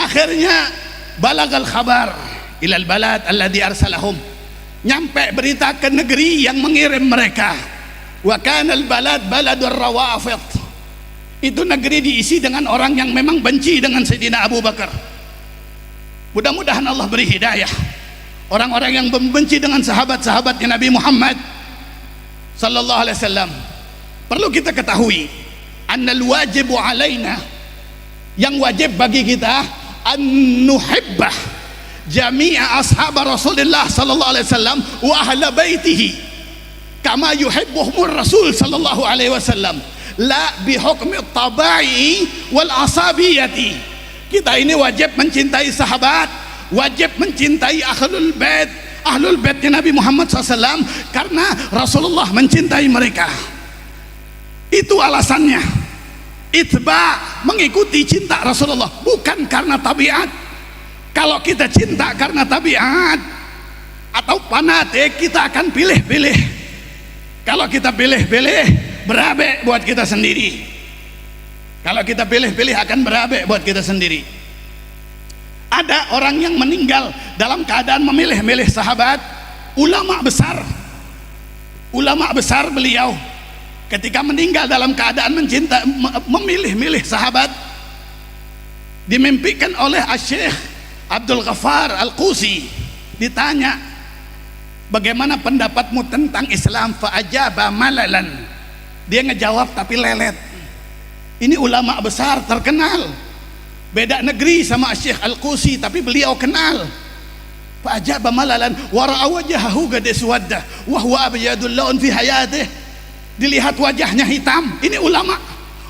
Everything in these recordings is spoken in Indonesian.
Akhirnya balagal khabar ilal balad alladhi arsalahum, nyampe berita ke negeri yang mengirim mereka. Wa kana al balad baladur rawafid, itu negeri diisi dengan orang yang memang benci dengan Sayyidina Abu Bakar. Mudah-mudahan Allah beri hidayah orang-orang yang membenci dengan sahabat-sahabatnya Nabi Muhammad sallallahu alaihi wasallam. Perlu kita ketahui, annal wajibu alaina, yang wajib bagi kita, an nuhibbah jami'a ashab Rasulullah sallallahu alaihi wasallam wa ahla baitihi kama yuhibbuhumur Rasul sallallahu alaihi wasallam, la bihukmi tabai wal asabiyati. Kita ini wajib mencintai sahabat, wajib mencintai ahlul baitnya Nabi Muhammad SAW karena Rasulullah mencintai mereka. Itu alasannya. Itba, mengikuti cinta Rasulullah, bukan karena tabiat. Kalau kita cinta karena tabiat atau fanatik, kita akan pilih-pilih. Kalau kita pilih-pilih, berabe buat kita sendiri. Kalau kita pilih-pilih akan berabe buat kita sendiri. Ada orang yang meninggal dalam keadaan memilih-milih sahabat. Ulama besar beliau ketika meninggal dalam keadaan mencinta, memilih-milih sahabat, dimimpikan oleh Syekh Abdul Ghaffar Al-Qusi. Ditanya, bagaimana pendapatmu tentang Islam? Fa'ajaba malalan, dia ngejawab tapi lelet. Ini ulama besar terkenal, beda negeri sama Syekh Al-Qusi, tapi beliau kenal. Fa'ajaba malalan wa ra'a wajhahu qad iswadda wa huwa abyadul laun fi hayatih, dilihat wajahnya hitam. Ini ulama,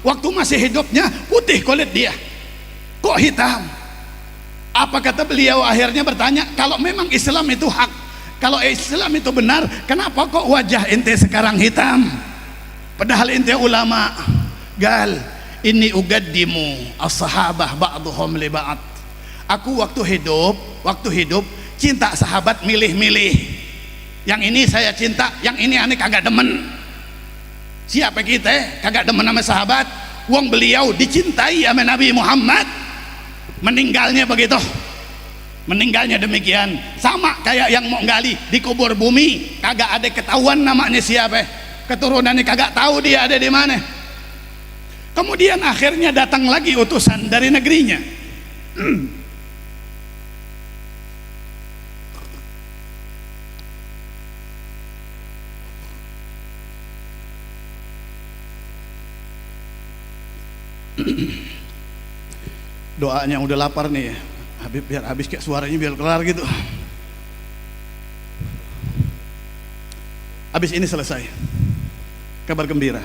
waktu masih hidupnya putih kulit dia, kok hitam? Apa kata beliau? Akhirnya bertanya, kalau memang Islam itu hak, kalau Islam itu benar, kenapa kok wajah ente sekarang hitam? Padahal ente ulama. Gal, ini ugaddimu as-sahabah ba'duhum li ba'd. Aku waktu hidup cinta sahabat milih-milih. Yang ini saya cinta, yang ini aneh kagak demen. Siapa kita kagak demen sama sahabat? Wong beliau dicintai sama Nabi Muhammad, meninggalnya begitu, meninggalnya demikian. Sama kayak yang mau gali di kubur bumi, kagak ada ketahuan namanya siapa, keturunannya kagak tahu dia ada di mana. Kemudian akhirnya datang lagi utusan dari negerinya. Doanya udah lapar nih ya Habib, biar habis kayak suaranya biar kelar gitu. Habis ini selesai, kabar gembira.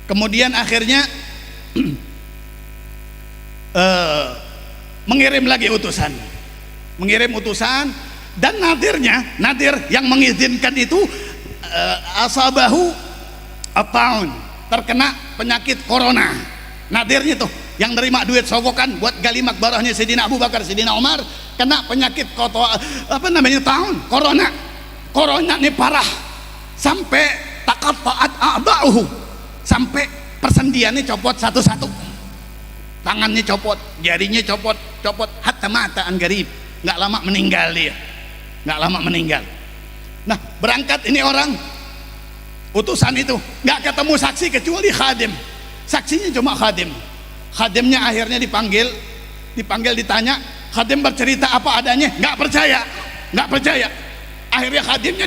Kemudian akhirnya mengirim lagi utusan, dan nadir yang mengizinkan itu asabahu at-taun, terkena penyakit corona. Nadirnya tuh yang nerima duit sogokan buat gali makbarahnya Sayyidina Abu Bakar, Sayyidina Umar, kena penyakit taun, corona ini parah sampai taqatta'at a'da'uhu, sampai persendiannya copot satu-satu, tangannya copot, jarinya copot, hatta mata an garib, nggak lama meninggal dia, nggak lama meninggal. Nah, berangkat ini orang utusan itu, nggak ketemu saksi kecuali khadim, saksinya cuma khadim. Khadimnya akhirnya dipanggil ditanya, khadim bercerita apa adanya, nggak percaya. Akhirnya khadimnya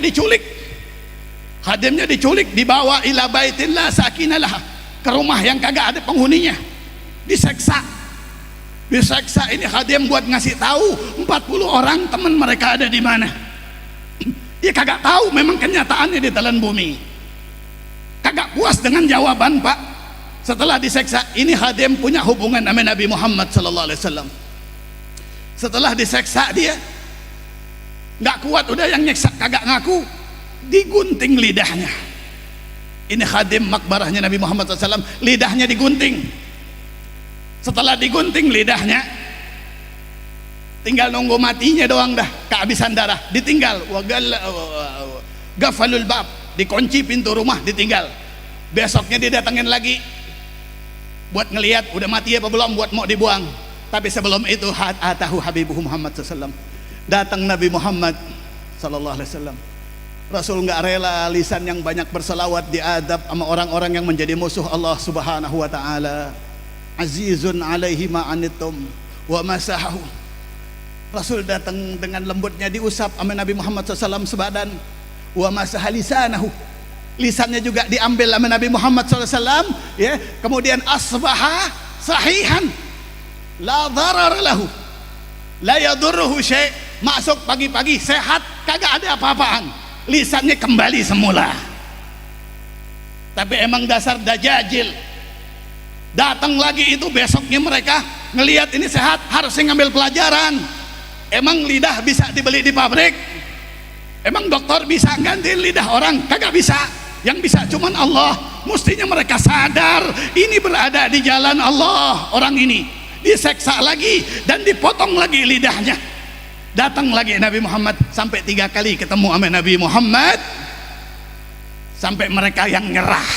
diculik, dibawa ila baitillah sakinalah, ke rumah yang kagak ada penghuninya, diseksa. Ini khadim buat ngasih tahu 40 orang teman mereka ada di mana. Dia kagak tahu memang kenyataannya ditelan bumi. Kagak puas dengan jawaban, Pak. Setelah diseksa, ini khadim punya hubungan sama Nabi Muhammad sallallahu alaihi wasallam. Setelah diseksa dia nggak kuat, udah yang nyeksa kagak ngaku, digunting lidahnya. Ini khadim makbarahnya Nabi Muhammad SAW, lidahnya digunting. Setelah digunting lidahnya, tinggal nunggu matinya doang dah, kehabisan darah, ditinggal. Gafalul bab, dikunci pintu rumah, ditinggal. Besoknya didatengin lagi, buat ngelihat udah mati apa belum, buat mau dibuang. Tapi sebelum itu atahu habibuhu Muhammad SAW, datang Nabi Muhammad SAW. Rasul nggak rela lisan yang banyak berselawat diadab sama orang-orang yang menjadi musuh Allah Subhanahu wa taala. Azizun alaihi ma'anittum wa masahu. Rasul datang dengan lembutnya, diusap sama Nabi Muhammad SAW sebadan. Wa masaha lisanahu, lisannya juga diambil sama Nabi Muhammad SAW, ya. Kemudian asbaha sahihan la dharar lahu la yadurruhu syai', masuk pagi-pagi sehat, kagak ada apa-apaan, lisannya kembali semula. Tapi emang dasar dajajil. Datang lagi itu besoknya mereka ngelihat ini sehat, harusnya ngambil pelajaran. Emang lidah bisa dibeli di pabrik? Emang dokter bisa gantiin lidah orang? Kagak bisa. Yang bisa cuman Allah. Mestinya mereka sadar ini berada di jalan Allah. Orang ini diseksa lagi dan dipotong lagi lidahnya. Datang lagi Nabi Muhammad, sampai 3 kali ketemu sama Nabi Muhammad, sampai mereka yang nyerah.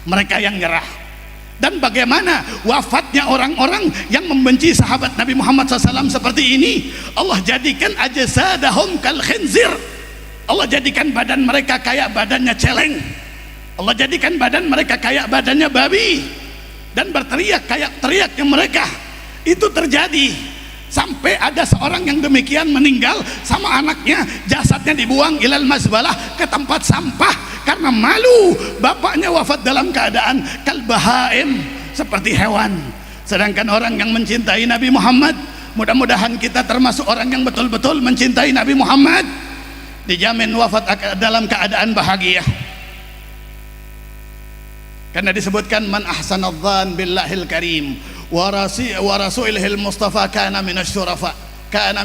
Mereka yang nyerah. Dan bagaimana wafatnya orang-orang yang membenci sahabat Nabi Muhammad SAW seperti ini? Allah jadikan ajsadahum kal khinzir. Allah jadikan badan mereka kayak badannya celeng. Allah jadikan badan mereka kayak badannya babi. Dan berteriak kayak teriaknya mereka. Itu terjadi sampai ada seorang yang demikian meninggal sama anaknya, jasadnya dibuang ilal mazbalah, ke tempat sampah karena malu. Bapaknya wafat dalam keadaan kalbahaim, seperti hewan. Sedangkan orang yang mencintai Nabi Muhammad, mudah-mudahan kita termasuk orang yang betul-betul mencintai Nabi Muhammad, dijamin wafat dalam keadaan bahagia. Karena disebutkan man ahsanadh-dhan billahil karim wa rasulihil mustafa kana minasyurafa, kana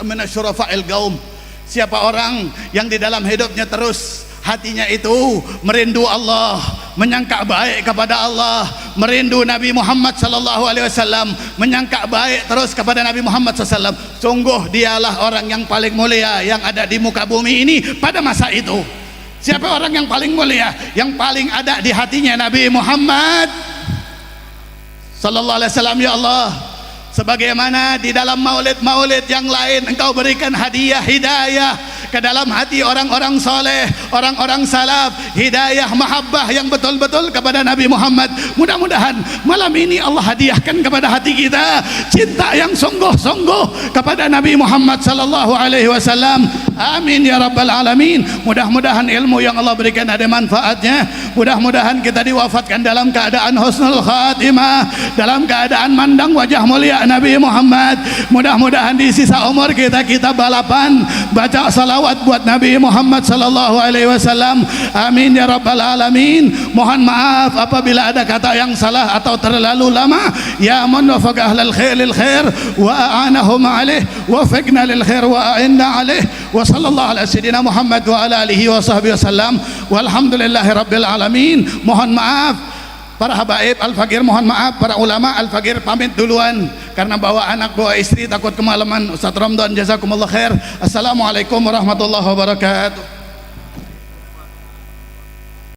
minasyurafa'il qaum. Siapa orang yang di dalam hidupnya terus hatinya itu merindu Allah, menyangka baik kepada Allah, merindu Nabi Muhammad sallallahu alaihi wasallam, menyangka baik terus kepada Nabi Muhammad sallallahu alaihi wasallam, sungguh dialah orang yang paling mulia yang ada di muka bumi ini pada masa itu. Siapa orang yang paling mulia, yang paling ada di hatinya Nabi Muhammad sallallahu alaihi wasallam. Ya Allah, sebagaimana di dalam maulid-maulid yang lain Engkau berikan hadiah hidayah ke dalam hati orang-orang soleh, orang-orang salaf, hidayah mahabbah yang betul-betul kepada Nabi Muhammad. Mudah-mudahan malam ini Allah hadiahkan kepada hati kita cinta yang sungguh-sungguh kepada Nabi Muhammad sallallahu alaihi wasallam. Amin ya rabbal alamin. Mudah-mudahan ilmu yang Allah berikan ada manfaatnya. Mudah-mudahan kita diwafatkan dalam keadaan husnul khatimah, dalam keadaan mandang wajah mulia Nabi Muhammad. Mudah-mudahan di sisa umur kita balapan baca salawat buat Nabi Muhammad sallallahu alaihi wasallam. Amin ya rabbal alamin. Mohon maaf apabila ada kata yang salah atau terlalu lama. Ya man wafaqa ahlal khair lil khair wa a'anahum alaih wa fiqna lil khair wa a'inna alaih. Wa sallallahu ala sayyidina Muhammad wa ala alihi wa sahbihi wasallam. Walhamdulillahi rabbil alamin. Mohon maaf para habaib Al-Faqir, mohon maaf para ulama Al-Faqir pamit duluan karena bawa anak bawa istri takut kemalaman. Ustaz Ramdan, jazakumullah khair. Assalamualaikum warahmatullahi wabarakatuh.